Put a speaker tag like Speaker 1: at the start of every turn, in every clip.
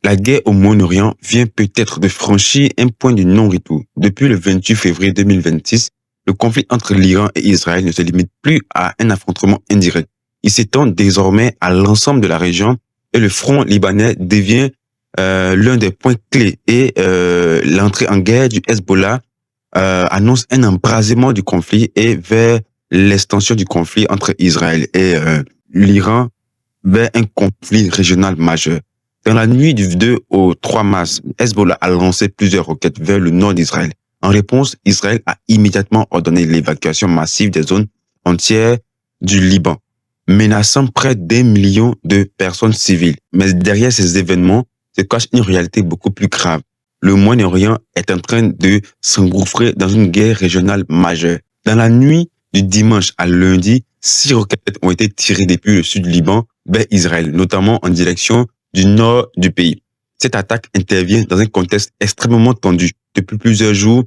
Speaker 1: La guerre au Moyen-Orient vient peut-être de franchir un point de non-retour. Depuis le 28 février 2026, le conflit entre l'Iran et Israël ne se limite plus à un affrontement indirect. Il s'étend désormais à l'ensemble de la région et le front libanais devient l'un des points clés. Et l'entrée en guerre du Hezbollah annonce un embrasement du conflit et vers l'extension du conflit entre Israël et l'Iran vers un conflit régional majeur. Dans la nuit du 2 au 3 mars, Hezbollah a lancé plusieurs roquettes vers le nord d'Israël. En réponse, Israël a immédiatement ordonné l'évacuation massive des zones entières du Liban, menaçant près d'1 million de personnes civiles. Mais derrière ces événements se cache une réalité beaucoup plus grave. Le Moyen-Orient est en train de s'engouffrer dans une guerre régionale majeure. Dans la nuit du dimanche à lundi, 6 roquettes ont été tirées depuis le sud du Liban vers Israël, notamment en direction du nord du pays. Cette attaque intervient dans un contexte extrêmement tendu. Depuis plusieurs jours,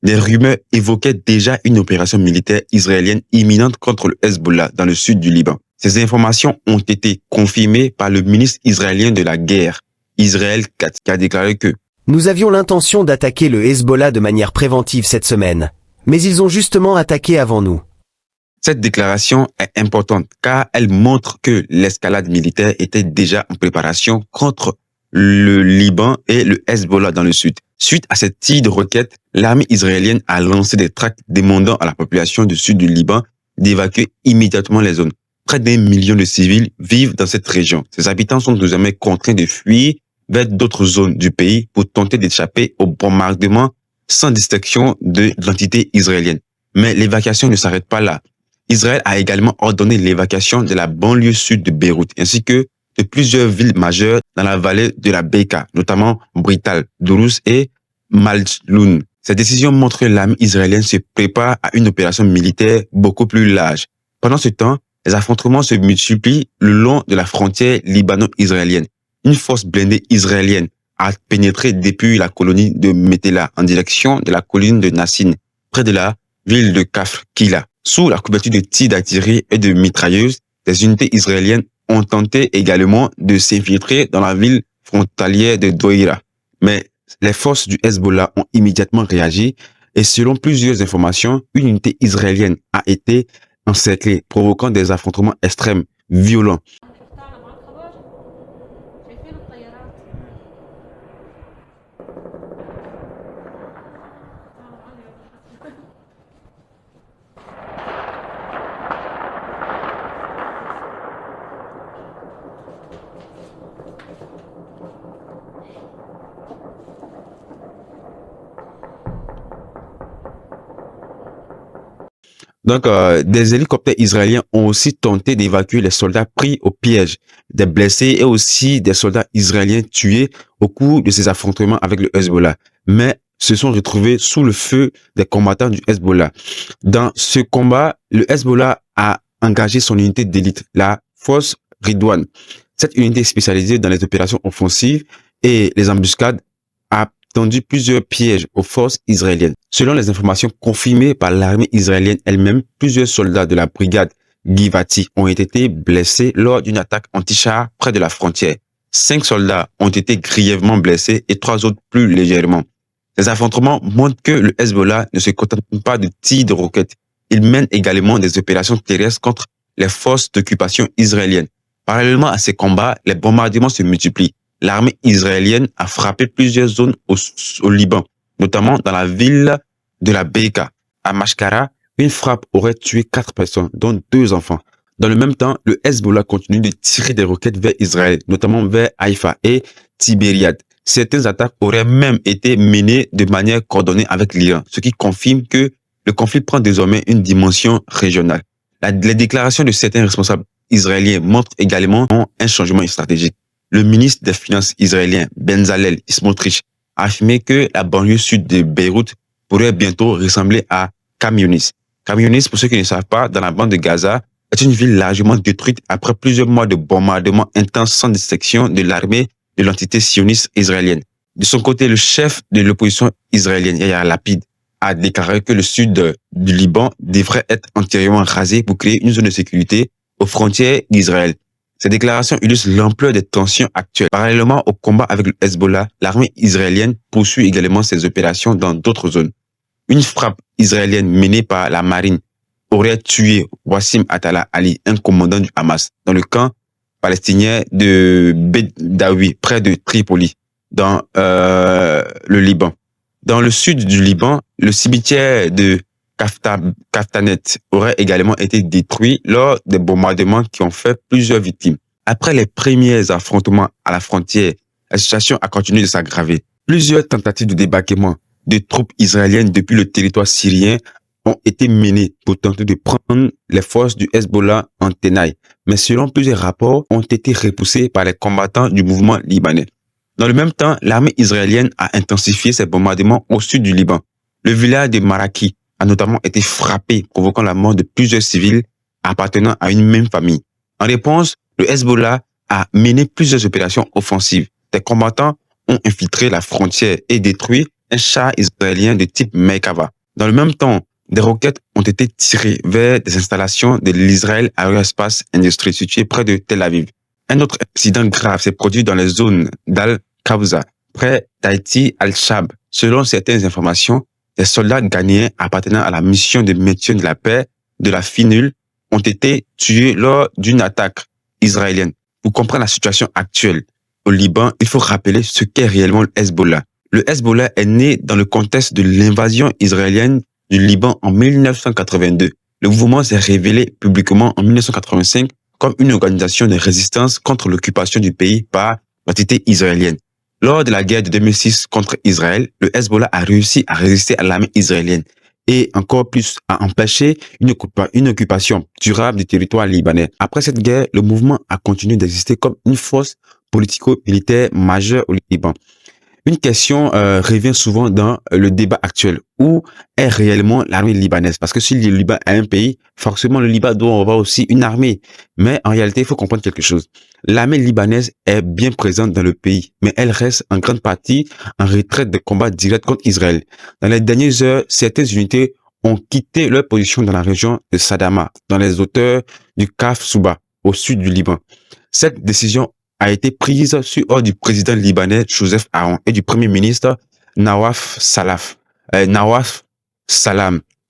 Speaker 1: les rumeurs évoquaient déjà une opération militaire israélienne imminente contre le Hezbollah dans le sud du Liban. Ces informations ont été confirmées par le ministre israélien de la guerre, Israël Katz, qui a déclaré que
Speaker 2: nous avions l'intention d'attaquer le Hezbollah de manière préventive cette semaine, mais ils ont justement attaqué avant nous.
Speaker 1: Cette déclaration est importante car elle montre que l'escalade militaire était déjà en préparation contre le Liban et le Hezbollah dans le sud. Suite à cette tir de roquettes, l'armée israélienne a lancé des tracts demandant à la population du sud du Liban d'évacuer immédiatement les zones. Près d'1 million de civils vivent dans cette région. Ces habitants sont désormais contraints de fuir vers d'autres zones du pays pour tenter d'échapper au bombardement sans distinction de l'entité israélienne. Mais l'évacuation ne s'arrête pas là. Israël a également ordonné l'évacuation de la banlieue sud de Beyrouth, ainsi que de plusieurs villes majeures dans la vallée de la Bekaa, notamment Brital, Dourous et Majloun. Cette décision montre que l'armée israélienne se prépare à une opération militaire beaucoup plus large. Pendant ce temps, les affrontements se multiplient le long de la frontière libano-israélienne. Une force blindée israélienne a pénétré depuis la colonie de Metela en direction de la colline de Nassin, près de la ville de Kafr Kila. Sous la couverture de tirs d'artillerie et de mitrailleuses, des unités israéliennes ont tenté également de s'infiltrer dans la ville frontalière de Doïra. Mais les forces du Hezbollah ont immédiatement réagi et selon plusieurs informations, une unité israélienne a été encerclée, provoquant des affrontements extrêmes, violents. Donc, des hélicoptères israéliens ont aussi tenté d'évacuer les soldats pris au piège, des blessés et aussi des soldats israéliens tués au cours de ces affrontements avec le Hezbollah, mais se sont retrouvés sous le feu des combattants du Hezbollah. Dans ce combat, le Hezbollah a engagé son unité d'élite, la force Ridwan. Cette unité spécialisée dans les opérations offensives et les embuscades a tendu plusieurs pièges aux forces israéliennes. Selon les informations confirmées par l'armée israélienne elle-même, plusieurs soldats de la brigade Givati ont été blessés lors d'une attaque anti-char près de la frontière. 5 soldats ont été grièvement blessés et 3 autres plus légèrement. Ces affrontements montrent que le Hezbollah ne se contente pas de tirs de roquettes. Il mène également des opérations terrestres contre les forces d'occupation israéliennes. Parallèlement à ces combats, les bombardements se multiplient. L'armée israélienne a frappé plusieurs zones au Liban, notamment dans la ville de la Bekaa. À Mashkara, une frappe aurait tué 4 personnes, dont 2 enfants. Dans le même temps, le Hezbollah continue de tirer des roquettes vers Israël, notamment vers Haïfa et Tibériade. Certaines attaques auraient même été menées de manière coordonnée avec l'Iran, ce qui confirme que le conflit prend désormais une dimension régionale. Les déclarations de certains responsables israéliens montrent également un changement stratégique. Le ministre des Finances israélien, Bezalel Smotrich, a affirmé que la banlieue sud de Beyrouth pourrait bientôt ressembler à Khan Younis. Khan Younis, pour ceux qui ne savent pas, dans la bande de Gaza, est une ville largement détruite après plusieurs mois de bombardements intenses sans distinction de l'armée de l'entité sioniste israélienne. De son côté, le chef de l'opposition israélienne, Yair Lapid, a déclaré que le sud du Liban devrait être entièrement rasé pour créer une zone de sécurité aux frontières d'Israël. Ces déclarations illustrent l'ampleur des tensions actuelles. Parallèlement au combat avec le Hezbollah, l'armée israélienne poursuit également ses opérations dans d'autres zones. Une frappe israélienne menée par la marine aurait tué Wassim Attallah Ali, un commandant du Hamas, dans le camp palestinien de Bedawi, près de Tripoli, dans le Liban. Dans le sud du Liban, le cimetière de Kaftanet aurait également été détruit lors des bombardements qui ont fait plusieurs victimes. Après les premiers affrontements à la frontière, la situation a continué de s'aggraver. Plusieurs tentatives de débarquement de troupes israéliennes depuis le territoire syrien ont été menées pour tenter de prendre les forces du Hezbollah en tenaille, mais selon plusieurs rapports, ont été repoussés par les combattants du mouvement libanais. Dans le même temps, l'armée israélienne a intensifié ses bombardements au sud du Liban. Le village de Maraki a notamment été frappé, provoquant la mort de plusieurs civils appartenant à une même famille. En réponse, le Hezbollah a mené plusieurs opérations offensives. Des combattants ont infiltré la frontière et détruit un char israélien de type Merkava. Dans le même temps, des roquettes ont été tirées vers des installations de l'Israël Aerospace Industries situées près de Tel Aviv. Un autre incident grave s'est produit dans les zones d'Al-Kawza, près d'Haïti Al-Shab. Selon certaines informations, des soldats ghanéens appartenant à la mission de maintien de la paix de la FINUL ont été tués lors d'une attaque israélienne. Pour comprendre la situation actuelle au Liban, il faut rappeler ce qu'est réellement le Hezbollah. Le Hezbollah est né dans le contexte de l'invasion israélienne du Liban en 1982. Le mouvement s'est révélé publiquement en 1985 comme une organisation de résistance contre l'occupation du pays par l'entité israélienne. Lors de la guerre de 2006 contre Israël, le Hezbollah a réussi à résister à l'armée israélienne et encore plus à empêcher une occupation durable du territoire libanais. Après cette guerre, le mouvement a continué d'exister comme une force politico-militaire majeure au Liban. Une question revient souvent dans le débat actuel. Où est réellement l'armée libanaise? Parce que si le Liban est un pays, forcément le Liban doit avoir aussi une armée. Mais en réalité, il faut comprendre quelque chose. L'armée libanaise est bien présente dans le pays, mais elle reste en grande partie en retraite de combats directs contre Israël. Dans les dernières heures, certaines unités ont quitté leur position dans la région de Sadama, dans les hauteurs du Kaf Souba, au sud du Liban. Cette décision a été prise sur ordre du président libanais Joseph Aoun et du premier ministre Nawaf Salam.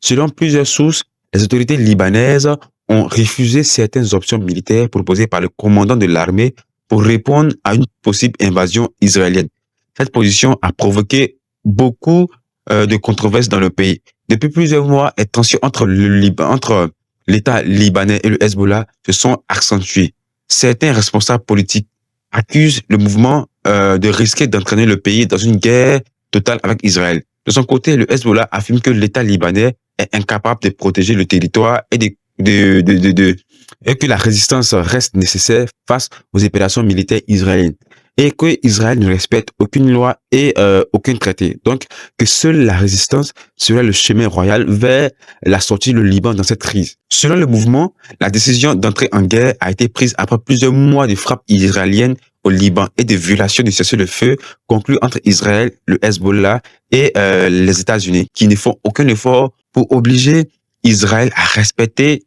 Speaker 1: Selon plusieurs sources, les autorités libanaises ont refusé certaines options militaires proposées par le commandant de l'armée pour répondre à une possible invasion israélienne. Cette position a provoqué beaucoup de controverses dans le pays. Depuis plusieurs mois, les tensions entre l'État libanais et le Hezbollah se sont accentuées. Certains responsables politiques accuse le mouvement de risquer d'entraîner le pays dans une guerre totale avec Israël. De son côté, le Hezbollah affirme que l'État libanais est incapable de protéger le territoire et que la résistance reste nécessaire face aux opérations militaires israéliennes et que Israël ne respecte aucune loi et aucun traité. Donc, que seule la résistance serait le chemin royal vers la sortie du Liban dans cette crise. Selon le mouvement, la décision d'entrer en guerre a été prise après plusieurs mois de frappes israéliennes au Liban et de violations du cessez-le-feu conclu entre Israël, le Hezbollah et les États-Unis, qui ne font aucun effort pour obliger Israël à respecter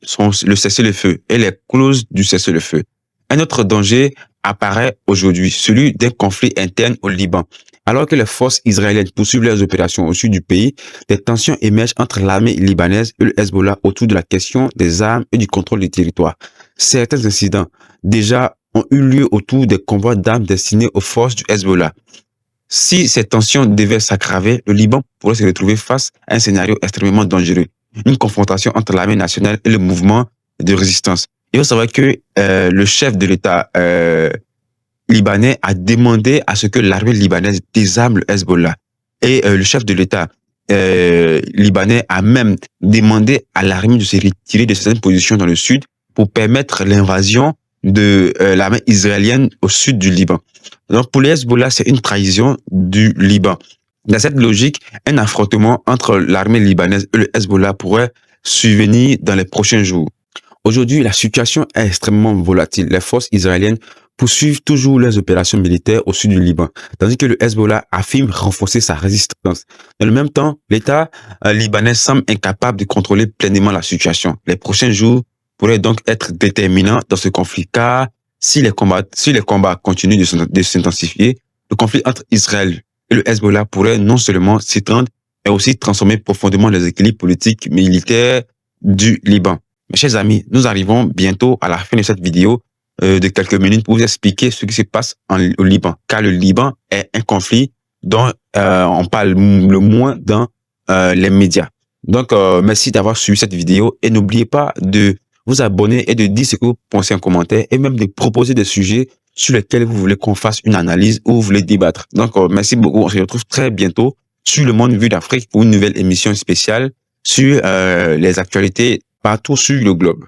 Speaker 1: le cessez-le-feu et les clauses du cessez-le-feu. Un autre danger apparaît aujourd'hui, celui d'un conflit interne au Liban. Alors que les forces israéliennes poursuivent leurs opérations au sud du pays, des tensions émergent entre l'armée libanaise et le Hezbollah autour de la question des armes et du contrôle du territoire. Certains incidents déjà ont eu lieu autour des convois d'armes destinés aux forces du Hezbollah. Si ces tensions devaient s'aggraver, le Liban pourrait se retrouver face à un scénario extrêmement dangereux. Une confrontation entre l'armée nationale et le mouvement de résistance. Il faut savoir que le chef de l'État libanais a demandé à ce que l'armée libanaise désarme le Hezbollah. Et le chef de l'État libanais a même demandé à l'armée de se retirer de certaines positions dans le sud pour permettre l'invasion de l'armée israélienne au sud du Liban. Donc pour le Hezbollah, c'est une trahison du Liban. Dans cette logique, un affrontement entre l'armée libanaise et le Hezbollah pourrait survenir dans les prochains jours. Aujourd'hui, la situation est extrêmement volatile. Les forces israéliennes poursuivent toujours leurs opérations militaires au sud du Liban, tandis que le Hezbollah affirme renforcer sa résistance. Dans le même temps, l'État libanais semble incapable de contrôler pleinement la situation. Les prochains jours pourraient donc être déterminants dans ce conflit, car si les combats continuent de s'intensifier, le conflit entre Israël et le Hezbollah pourrait non seulement s'étendre, mais aussi transformer profondément les équilibres politiques militaires du Liban. Mes chers amis, nous arrivons bientôt à la fin de cette vidéo de quelques minutes pour vous expliquer ce qui se passe au Liban, car le Liban est un conflit dont on parle le moins dans les médias. Donc, merci d'avoir suivi cette vidéo et n'oubliez pas de vous abonner et de dire ce que vous pensez en commentaire et même de proposer des sujets sur lesquels vous voulez qu'on fasse une analyse ou vous voulez débattre. Donc, merci beaucoup. On se retrouve très bientôt sur Le Monde Vu d'Afrique pour une nouvelle émission spéciale sur les actualités partout sur le globe.